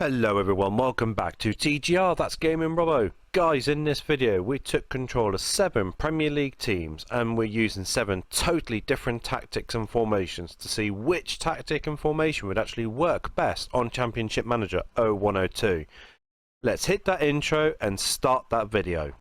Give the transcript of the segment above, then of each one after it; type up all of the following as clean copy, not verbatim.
Hello everyone, welcome back to TGR, that's Gaming Robo. Guys, in this video we took control of 7 Premier League teams and we're using 7 totally different tactics and formations to see which tactic and formation would actually work best on Championship Manager 0102. Let's hit that intro and start that video.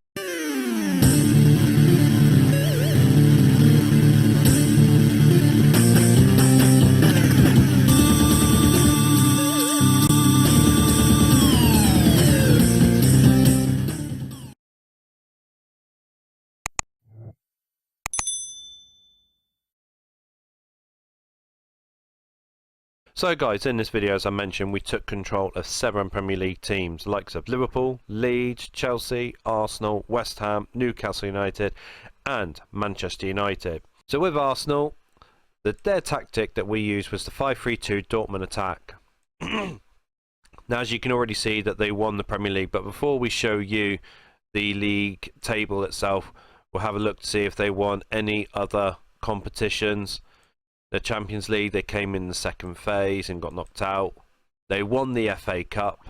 So guys, in this video, as I mentioned, we took control of 7 Premier League teams, the likes of Liverpool, Leeds, Chelsea, Arsenal, West Ham, Newcastle United and Manchester United. So with Arsenal, their tactic that we used was the 5-3-2 Dortmund attack. Now as you can already see that they won the Premier League, but before we show you the league table itself, we'll have a look to see if they won any other competitions. The Champions League, they came in the second phase and got knocked out. They won the FA Cup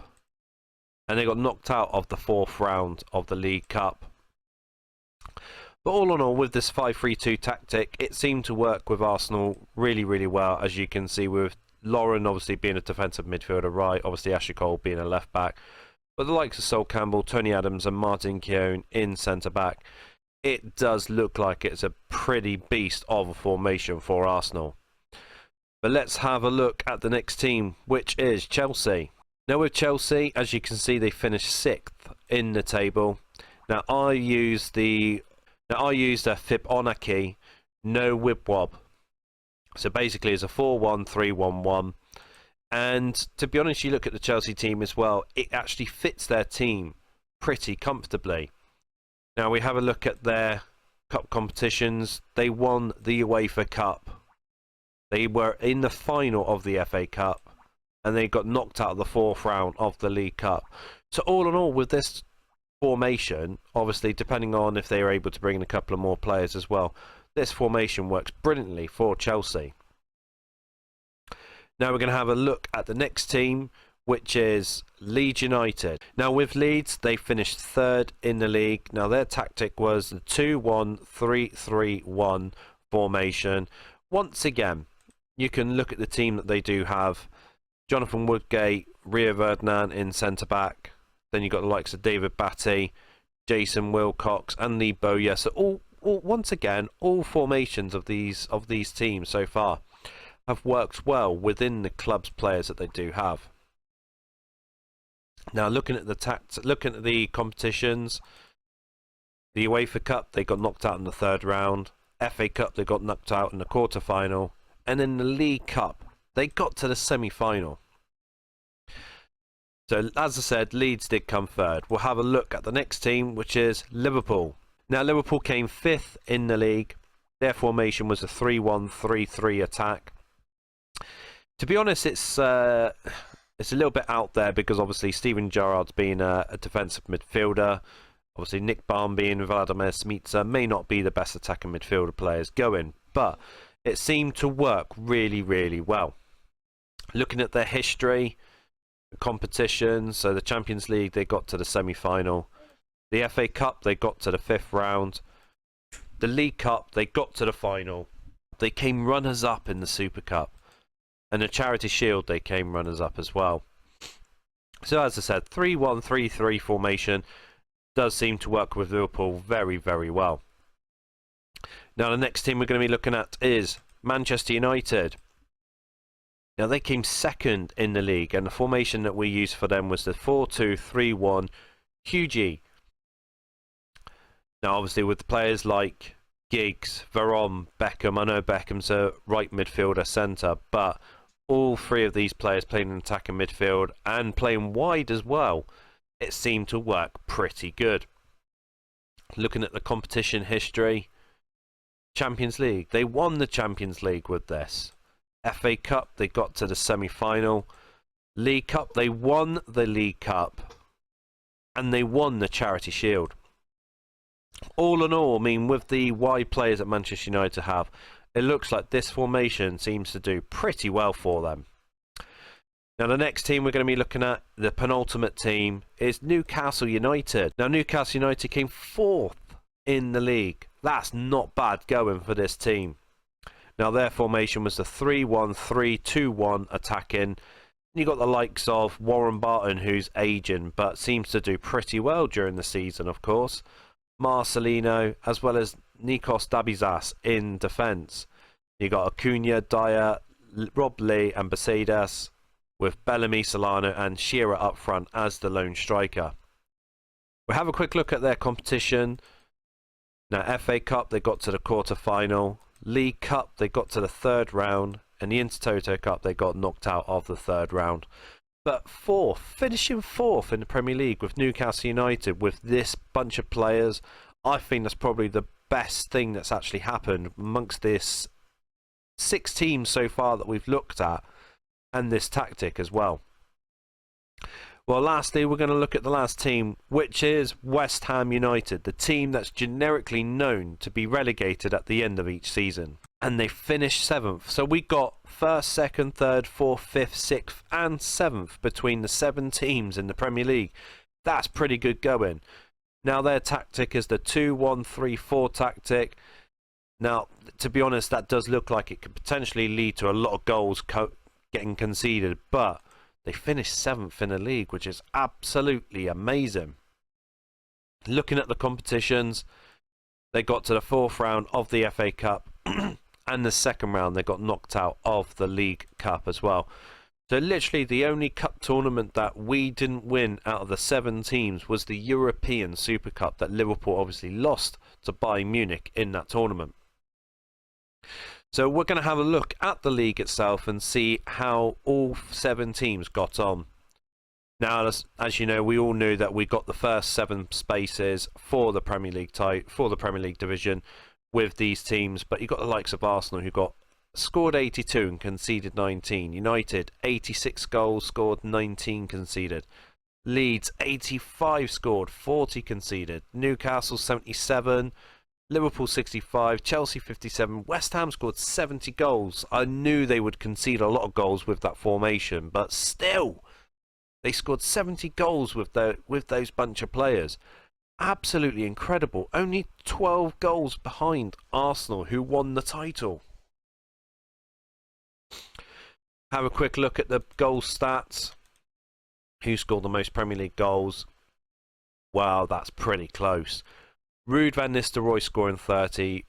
and they got knocked out of the 4th round of the League Cup. But all in all, with this 5-3-2 tactic, it seemed to work with Arsenal really well, as you can see, with Lauren obviously being a defensive midfielder right, obviously Ashley Cole being a left back, but the likes of Sol Campbell, Tony Adams and Martin Keown in centre back. It does look like it's a pretty beast of a formation for Arsenal. But let's have a look at the next team, which is Chelsea. Now with Chelsea, as you can see, they finished 6th in the table. Now I used a Fibonacci no WIBWOB. So basically it's a 4-1-3-1-1. And to be honest, you look at the Chelsea team as well, it actually fits their team pretty comfortably. Now we have a look at their cup competitions. They won the UEFA Cup. They were in the final of the FA Cup and they got knocked out of the 4th round of the League Cup. So all in all, with this formation, obviously depending on if they are able to bring in a couple of more players as well, this formation works brilliantly for Chelsea. Now we're going to have a look at the next team, which is Leeds United. Now with Leeds, they finished 3rd in the league. Now their tactic was the 2-1-3-3-1 formation. Once again, you can look at the team that they do have. Jonathan Woodgate, Rio Ferdinand in centre back. Then you've got the likes of David Batty, Jason Wilcox and Lee Bowyer. So once again, all formations of these teams so far have worked well within the club's players that they do have. Now looking at the competitions, the UEFA Cup, they got knocked out in the 3rd round. FA Cup, they got knocked out in the quarter-final. And in the League Cup, they got to the semi-final. So as I said, Leeds did come 3rd. We'll have a look at the next team, which is Liverpool. Now Liverpool came 5th in the league. Their formation was a 3-1-3-3 attack. To be honest, it's a little bit out there because obviously Steven Gerrard's been a defensive midfielder. Obviously Nick Barmby and Vladimir Smica may not be the best attacking midfielder players going, but it seemed to work really well. Looking at their history, competitions, so the Champions League, they got to the semi-final. The FA Cup, they got to the 5th round. The League Cup, they got to the final. They came runners-up in the Super Cup. And the Charity Shield, they came runners-up as well. So as I said, 3-1-3-3 formation does seem to work with Liverpool very well. Now the next team we're going to be looking at is Manchester United. Now they came 2nd in the league and the formation that we used for them was the 4-2-3-1 QG. Now obviously with the players like Giggs, Veron, Beckham, I know Beckham's a right midfielder centre, but all 3 of these players playing in attacking midfield and playing wide as well, it seemed to work pretty good. Looking at the competition history, Champions League, they won the Champions League with this. FA Cup, they got to the semi-final. League Cup, they won the League Cup and they won the Charity Shield. All in all, I mean, with the wide players that Manchester United have, it looks like this formation seems to do pretty well for them. Now the next team we're going to be looking at, the penultimate team, is Newcastle United. Now Newcastle United came 4th in the league. That's not bad going for this team. Now their formation was the 3-1-3-2-1 attacking. You got the likes of Warren Barton, who's aging but seems to do pretty well during the season, of course. Marcelino, as well as Nikos Dabizas in defence. You got Acuna, Dyer, Rob Lee and Bacedas, with Bellamy, Solano and Shearer up front as the lone striker. We'll have a quick look at their competition. Now FA Cup, they got to the quarter-final. League Cup, they got to the 3rd round. And the Intertoto Cup, they got knocked out of the 3rd round. But 4th, finishing 4th in the Premier League with Newcastle United, with this bunch of players, I think that's probably the best thing that's actually happened amongst this 6 teams so far that we've looked at, and this tactic as well. Well, lastly, we're going to look at the last team, which is West Ham United, the team that's generically known to be relegated at the end of each season. And they finished 7th. So we got 1st, 2nd, 3rd, 4th, 5th, 6th and 7th between the 7 teams in the Premier League. That's pretty good going. Now their tactic is the 2-1-3-4 tactic. Now, to be honest, that does look like it could potentially lead to a lot of goals getting conceded. But they finished 7th in the league, which is absolutely amazing. Looking at the competitions, they got to the 4th round of the FA Cup. And the 2nd round they got knocked out of the League Cup as well. So literally the only cup tournament that we didn't win out of the 7 teams was the European Super Cup that Liverpool obviously lost to Bayern Munich in that tournament. So we're going to have a look at the league itself and see how all 7 teams got on. Now, as you know, we all knew that we got the first 7 spaces for the Premier League division with these teams, but you got the likes of Arsenal, who scored 82 and conceded 19. United 86 goals, scored 19 conceded. Leeds 85 scored, 40 conceded. Newcastle 77, Liverpool 65, Chelsea 57. West Ham scored 70 goals. I knew they would concede a lot of goals with that formation, but still they scored 70 goals with those bunch of players. Absolutely incredible. Only 12 goals behind Arsenal, who won the title. Have a quick look at the goal stats. Who scored the most Premier League goals? Wow, that's pretty close. Ruud van Nistelrooy scoring 30.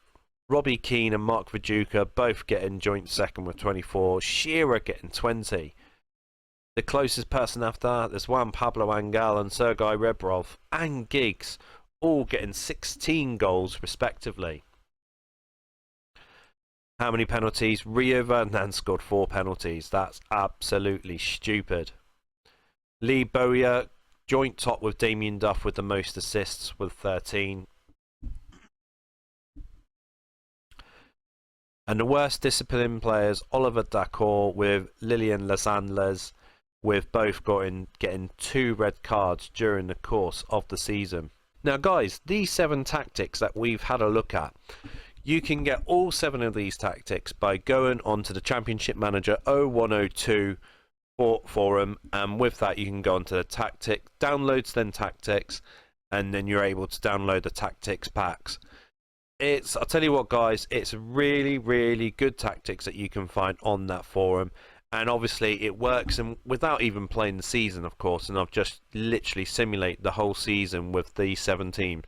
Robbie Keane and Mark Viduka both getting joint 2nd with 24. Shearer getting 20. The closest person after that, there's Juan Pablo Angel and Sergei Rebrov and Giggs, all getting 16 goals respectively. How many penalties? Rio Ferdinand scored 4 penalties. That's absolutely stupid. Lee Bowyer, joint top with Damien Duff with the most assists with 13. And the worst disciplined players, Oliver Dacour with Lilian Lasandles, with both getting 2 red cards during the course of the season. Now guys, these 7 tactics that we've had a look at, you can get all 7 of these tactics by going onto the Championship Manager 0102 forum, and with that you can go onto the downloads then tactics, and then you're able to download the tactics packs. I'll tell you what guys, it's really, really good tactics that you can find on that forum. And obviously it works, and without even playing the season, of course, and I've just literally simulated the whole season with these 7 teams.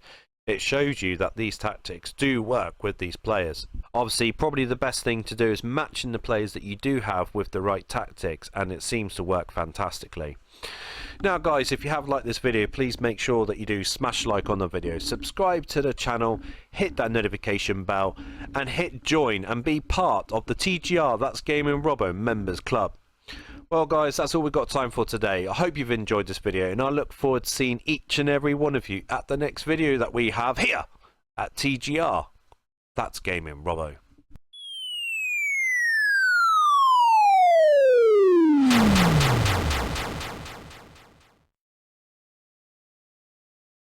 It shows you that these tactics do work with these players. Obviously, probably the best thing to do is matching the players that you do have with the right tactics, and it seems to work fantastically. Now guys, if you have liked this video, please make sure that you do smash like on the video, subscribe to the channel, hit that notification bell, and hit join and be part of the TGR, that's Gaming Robo Members Club. Well guys, that's all we've got time for today. I hope you've enjoyed this video, and I look forward to seeing each and every one of you at the next video that we have here at TGR, that's Gaming Robo.